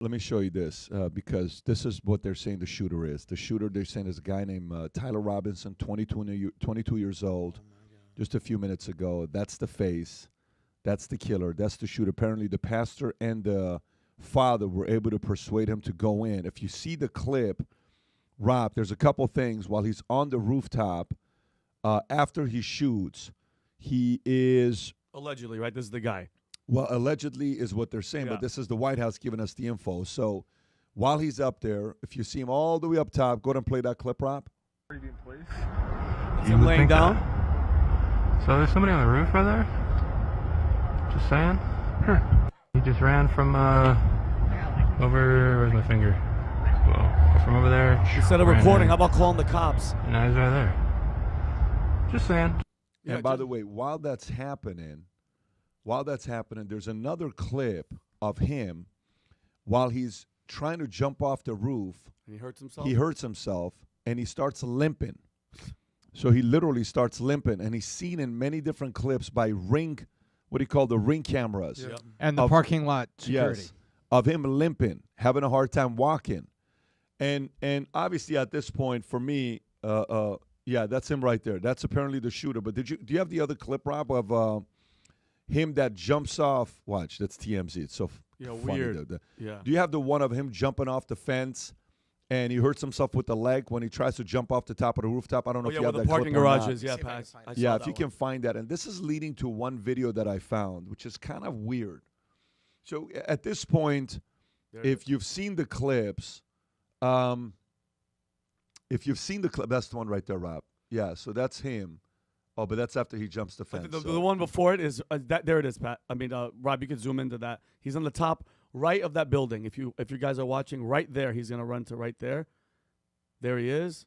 let me show you this because this is what they're saying the shooter is. The shooter, they're saying, is a guy named Tyler Robinson, 22 years old, just a few minutes ago. That's the face. That's the killer. That's the shooter. Apparently, the pastor and the father were able to persuade him to go in. If you see the clip, Rob, there's a couple things. While he's on the rooftop, after he shoots, he is... Allegedly, right? This is the guy. Well, allegedly is what they're saying, Yeah. but this is the White House giving us the info. So while he's up there, if you see him all the way up top, go ahead and play that clip, Rob. Is him laying down? So there's somebody on the roof right there? Just saying? He just ran from over, where's my finger? Well, from over there. Instead of recording, how about calling the cops? And now he's right there. Just saying. Yeah, And by the way, while that's happening, there's another clip of him while he's trying to jump off the roof. And he hurts himself? He hurts himself, and he starts limping. So he literally starts limping, and he's seen in many different clips by what do you call the ring cameras? Yeah. And the parking lot security. Yes, of him limping, having a hard time walking. And obviously at this point, for me, yeah, that's him right there. That's apparently the shooter. But do you have the other clip, Rob, of him that jumps off? Watch, that's TMZ. It's so funny. Weird. Yeah. Do you have the one of him jumping off the fence and he hurts himself with the leg when he tries to jump off the top of the rooftop? I don't know if you have the that parking clip or not. garages. Yeah, Pat. Yeah, if you can find that. And this is leading to one video that I found, which is kind of weird. So at this point, if you've seen the clips, that's the one right there, Rob. Yeah, so that's him. Oh, but that's after he jumps the fence. The one before it is there it is, Pat. I mean, Rob, you can zoom into that. He's on the top right of that building. If you guys are watching, right there, he's gonna run to right there. There he is.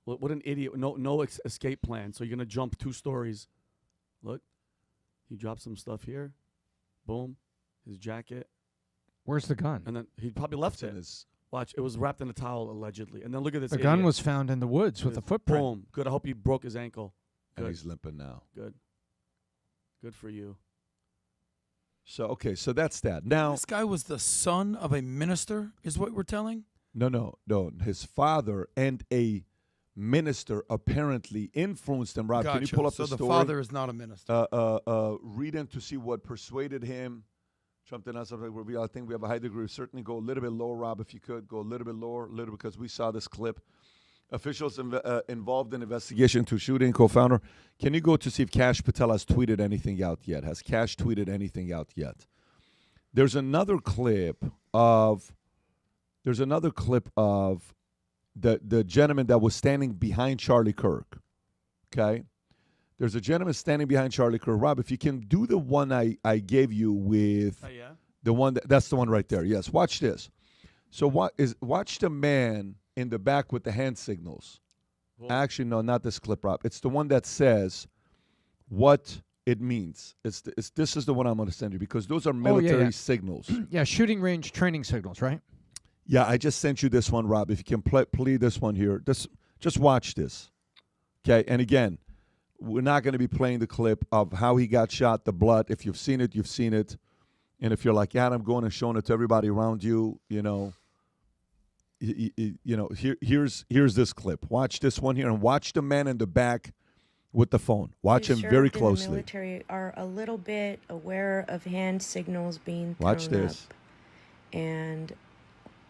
What an idiot! No escape plan. So you're gonna jump 2 stories. Look, he drops some stuff here. Boom, his jacket. Where's the gun? And then he probably left it. Watch, it was wrapped in a towel allegedly. And then look at this. The gun was found in the woods with a footprint. Boom. Good. I hope he broke his ankle. Good. And he's limping now. Good. Good for you. So, okay, so that's that. Now, this guy was the son of a minister, is what we're telling? No. His father and a minister apparently influenced him. Rob, Gotcha. can you pull up so the the story? father is not a minister. Read in to see what persuaded him. Trump did not something reveal. I think we have a high degree of certainty. Go a little bit lower, Rob, if you could. Go a little bit lower, because we saw this clip. Officials involved in investigation into shooting co-founder. Can you go to see if Kash Patel has tweeted anything out yet? Has Kash tweeted anything out yet? There's another clip of the gentleman that was standing behind Charlie Kirk. Okay? There's a gentleman standing behind Charlie Kirk. Rob, if you can do the one I gave you with the one that's the one right there. Yes, watch this. So watch the man in the back with the hand signals. Actually, no, not this clip, Rob. It's the one that says what it means. This is the one I'm going to send you because those are military signals. Yeah, shooting range training signals, right? Yeah, I just sent you this one, Rob. If you can play this one here, just watch this. Okay, and again, we're not going to be playing the clip of how he got shot, the blood. If you've seen it, you've seen it. And if you're like, yeah, I'm going and showing it to everybody around you, here's this clip. Watch this one here and watch the man in the back with the phone. Watch him very closely. The military are a little bit aware of hand signals being thrown Watch this. up. And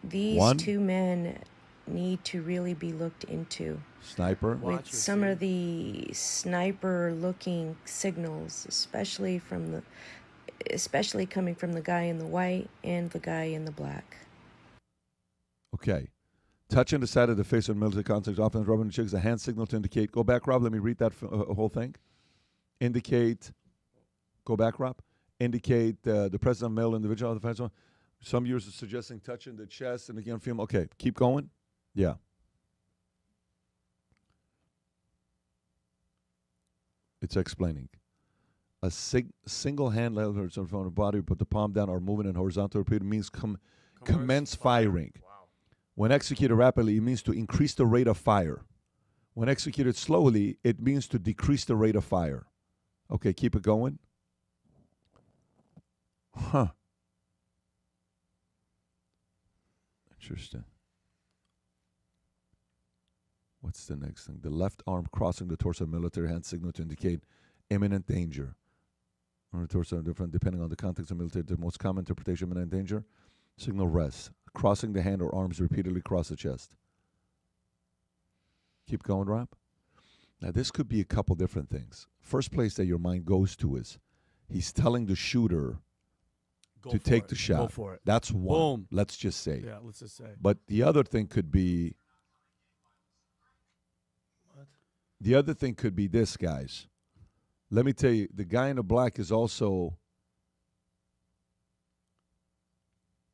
these two men need to really be looked into. Sniper. With some of the sniper-looking signals, especially coming from the guy in the white and the guy in the black. Okay. Touching the side of the face of military context, often rubbing the cheek is a hand signal to indicate. Go back, Rob. Let me read that whole thing. Indicate. Go back, Rob. Indicate the presence of male individual. Some users suggesting touching the chest and again, film. Okay, keep going. Yeah. It's explaining. A single hand letters in front of the body, put the palm down or moving in horizontal repeat means commence firing. Wow. When executed rapidly, it means to increase the rate of fire. When executed slowly, it means to decrease the rate of fire. Okay, keep it going. Huh. Interesting. What's the next thing? The left arm crossing the torso, military hand signal to indicate imminent danger. On the torso, different depending on the context of military. The most common interpretation of imminent danger, signal rest. Crossing the hand or arms repeatedly across the chest. Keep going, Rob. Now, this could be a couple different things. First place that your mind goes to is he's telling the shooter to take the shot. Go for it. That's one. Boom. Let's just say. Yeah, let's just say. But the other thing could be. What? The other thing could be this, guys. Let me tell you, the guy in the black is also.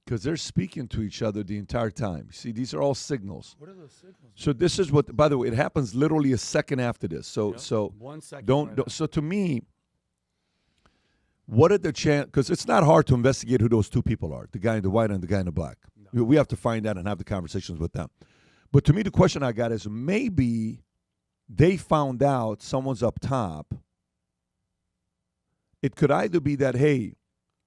Because they're speaking to each other the entire time. See, these are all signals. What are those signals? So this is what. By the way, it happens literally a second after this. So Yep. so 1 second. don't. So to me. What are the chance? Because it's not hard to investigate who those two people are, the guy in the white and the guy in the black. No. We have to find out and have the conversations with them. But to me, the question I got is maybe they found out someone's up top. It could either be that, hey,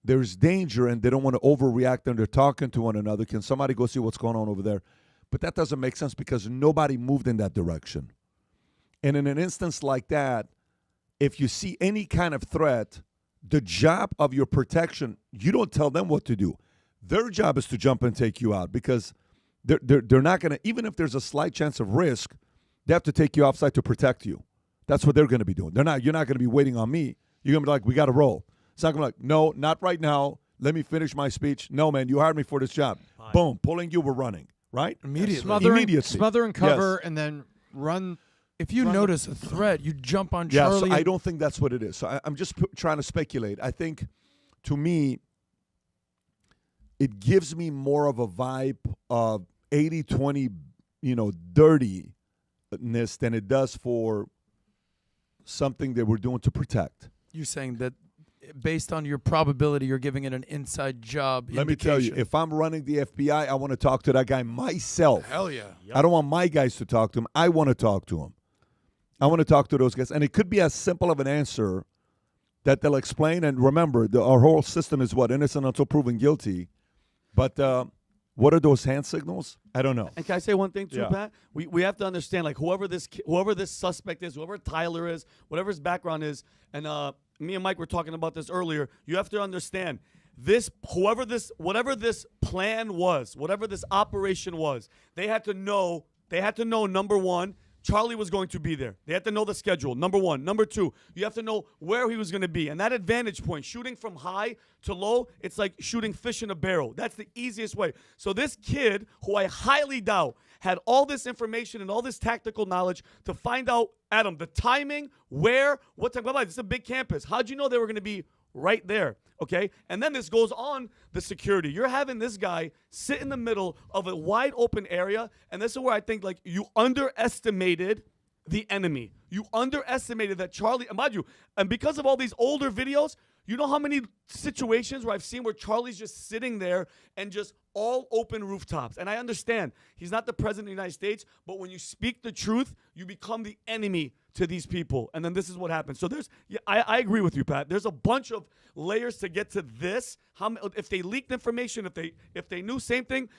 there's danger and they don't want to overreact and they're talking to one another. Can somebody go see what's going on over there? But that doesn't make sense because nobody moved in that direction. And in an instance like that, if you see any kind of threat, the job of your protection, you don't tell them what to do. Their job is to jump and take you out because they're not going to, even if there's a slight chance of risk, they have to take you offside to protect you. That's what they're going to be doing. You're not going to be waiting on me. You're going to be like, we got to roll. It's not going to be like, no, not right now. Let me finish my speech. No, man, you hired me for this job. Fine. Boom, pulling you, we're running, right? Immediately. Immediately. Smother and cover, Yes. and then run. If you Run notice a threat, you jump on Yeah, Charlie. so I don't think that's what it is. So I'm just trying to speculate. I think, to me, it gives me more of a vibe of 80-20, dirtiness than it does for something that we're doing to protect. You're saying that based on your probability, you're giving it an inside job Let me tell you, indication. if I'm running the FBI, I want to talk to that guy myself. Hell yeah. I don't want my guys to talk to him. I want to talk to him. I want to talk to those guys. And it could be as simple of an answer that they'll explain. And remember, our whole system is what? Innocent until proven guilty. But what are those hand signals? I don't know. And can I say one thing too, Yeah. Pat? We have to understand, like, whoever this suspect is, whoever Tyler is, whatever his background is, and me and Mike were talking about this earlier. You have to understand whatever this plan was, whatever this operation was, they had to know. Number one, Charlie was going to be there. They had to know the schedule, number one. Number two, you have to know where he was going to be. And that advantage point, shooting from high to low, it's like shooting fish in a barrel. That's the easiest way. So this kid, who I highly doubt, had all this information and all this tactical knowledge to find out, Adam, the timing, where, what time. This is a big campus. How'd you know they were going to be right there? Okay? And then this goes on the security. You're having this guy sit in the middle of a wide open area, and this is where I think, like, you underestimated the enemy. You underestimated that Charlie, and mind you, and because of all these older videos, you know how many situations where I've seen where Charlie's just sitting there and just all open rooftops. And I understand he's not the president of the United States, but when you speak the truth, you become the enemy to these people. And then this is what happens. So I agree with you, Pat. There's a bunch of layers to get to this. If they leaked information, if they knew, same thing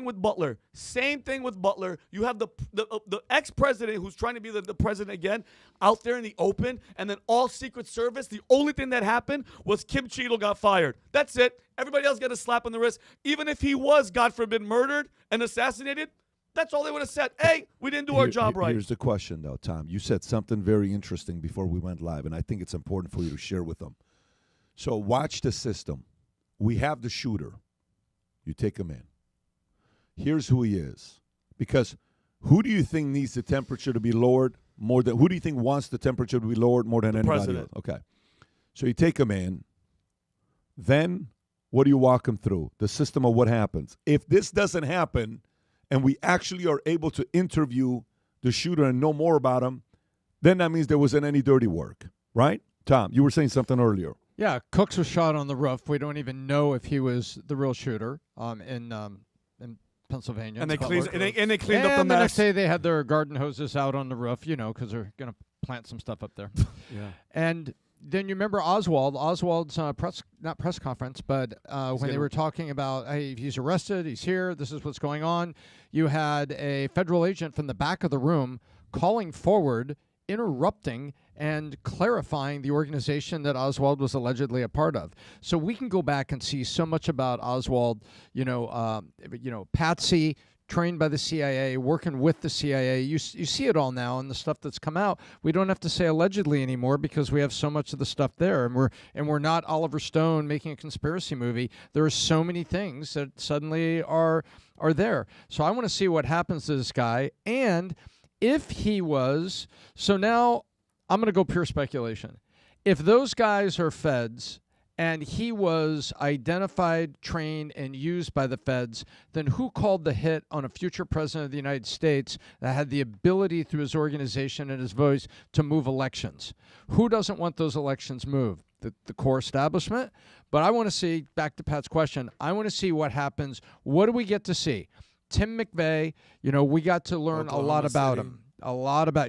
with Butler. Same thing with Butler. You have the ex-president who's trying to be the president again out there in the open, and then all Secret Service. The only thing that happened was Kim Cheadle got fired. That's it. Everybody else got a slap on the wrist. Even if he was, God forbid, murdered and assassinated, that's all they would have said. Hey, we didn't do our job right. Here's the question, though, Tom. You said something very interesting before we went live, and I think it's important for you to share with them. So watch the system. We have the shooter. You take him in. Here's who he is. Because who do you think needs the temperature to be lowered more than, who do you think wants the temperature to be lowered more than anybody president. else? Okay. So you take him in. Then what do you walk him through? The system of what happens. If this doesn't happen, and we actually are able to interview the shooter and know more about him, then that means there wasn't any dirty work, right? Tom, you were saying something earlier. Yeah, Cooks was shot on the roof. We don't even know if he was the real shooter in Pennsylvania. And they cleaned up the And the mess. next day they had their garden hoses out on the roof, because they're going to plant some stuff up there. Yeah. And then you remember Oswald's not press conference, but when they were talking about, hey, he's arrested, he's here, this is what's going on. You had a federal agent from the back of the room calling forward, interrupting and clarifying the organization that Oswald was allegedly a part of. So we can go back and see so much about Oswald, Patsy, trained by the CIA, working with the CIA. You see it all now in the stuff that's come out. We don't have to say allegedly anymore because we have so much of the stuff there, and we're not Oliver Stone making a conspiracy movie. There are so many things that suddenly are there. So I want to see what happens to this guy, and if he was, so now I'm going to go pure speculation. If those guys are feds and he was identified, trained, and used by the feds, then who called the hit on a future president of the United States that had the ability through his organization and his voice to move elections? Who doesn't want those elections moved? The core establishment? But I want to see, back to Pat's question, I want to see what happens. What do we get to see? Tim McVeigh, we got to learn a lot about him.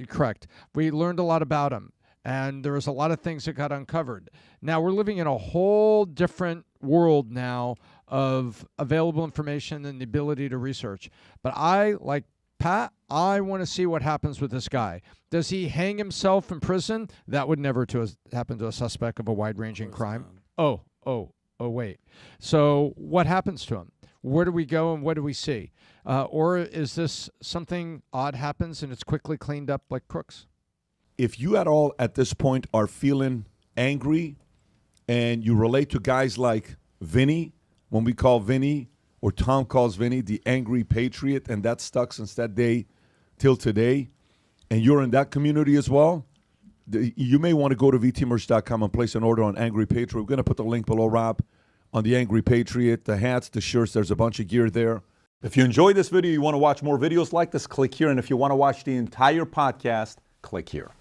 Correct. We learned a lot about him. And there was a lot of things that got uncovered. Now we're living in a whole different world now of available information and the ability to research. But I, like Pat, I want to see what happens with this guy. Does he hang himself in prison? That would never happen to a suspect of a wide-ranging crime. Oh, wait. So what happens to him? Where do we go and what do we see? Or is this something odd happens and it's quickly cleaned up like Crooks? If you at all at this point are feeling angry and you relate to guys like Vinny, when we call Vinny or Tom calls Vinny the angry patriot, and that stuck since that day till today, and you're in that community as well, you may want to go to vtmerch.com and place an order on Angry Patriot. We're going to put the link below, Rob, on the Angry Patriot, the hats, the shirts. There's a bunch of gear there. If you enjoyed this video, you want to watch more videos like this, click here. And if you want to watch the entire podcast, click here.